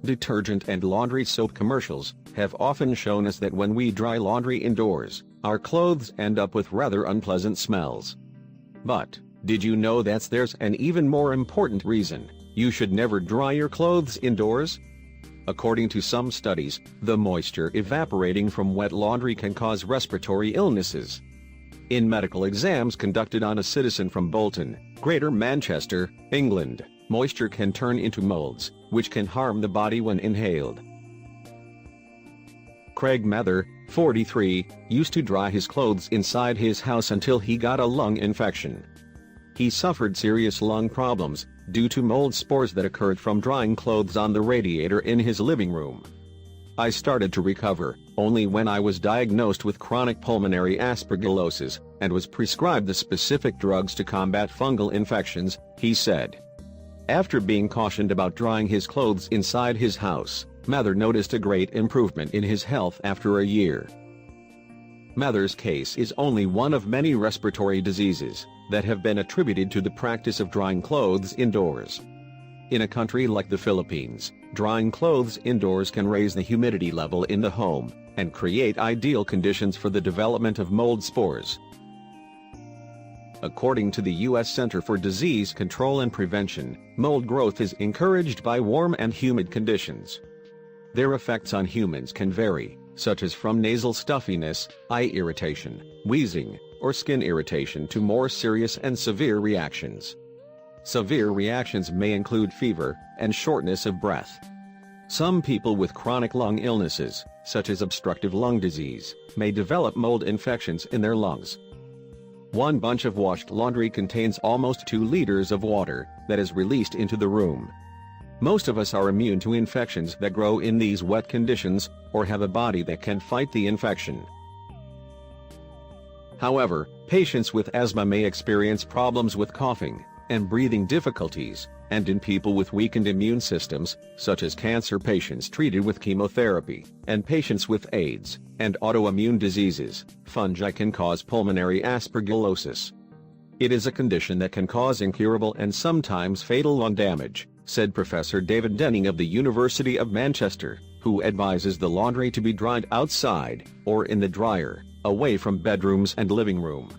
Detergent and laundry soap commercials have often shown us that when we dry laundry indoors, our clothes end up with rather unpleasant smells. But did you know that there's an even more important reason you should never dry your clothes indoors? According to some studies, the moisture evaporating from wet laundry can cause respiratory illnesses. In medical exams conducted on a citizen from Bolton, Greater Manchester, England, moisture can turn into molds, which can harm the body when inhaled. Craig Mather, 43, used to dry his clothes inside his house until he got a lung infection. He suffered serious lung problems due to mold spores that occurred from drying clothes on the radiator in his living room. I started to recover only when I was diagnosed with chronic pulmonary aspergillosis and was prescribed the specific drugs to combat fungal infections, he said. After being cautioned about drying his clothes inside his house, Mather noticed a great improvement in his health after a year. Mather's case is only one of many respiratory diseases that have been attributed to the practice of drying clothes indoors. In a country like the Philippines, drying clothes indoors can raise the humidity level in the home and create ideal conditions for the development of mold spores. According to the U.S. Center for Disease Control and Prevention, mold growth is encouraged by warm and humid conditions. Their effects on humans can vary, such as from nasal stuffiness, eye irritation, wheezing, or skin irritation to more serious and severe reactions. Severe reactions may include fever and shortness of breath. Some people with chronic lung illnesses, such as obstructive lung disease, may develop mold infections in their lungs. One bunch of washed laundry contains almost 2 liters of water that is released into the room. Most of us are immune to infections that grow in these wet conditions or have a body that can fight the infection. However, patients with asthma may experience problems with coughing and breathing difficulties, and in people with weakened immune systems, such as cancer patients treated with chemotherapy, and patients with AIDS and autoimmune diseases, fungi can cause pulmonary aspergillosis. It is a condition that can cause incurable and sometimes fatal lung damage, said Professor David Denning of the University of Manchester, who advises the laundry to be dried outside or in the dryer, away from bedrooms and living room.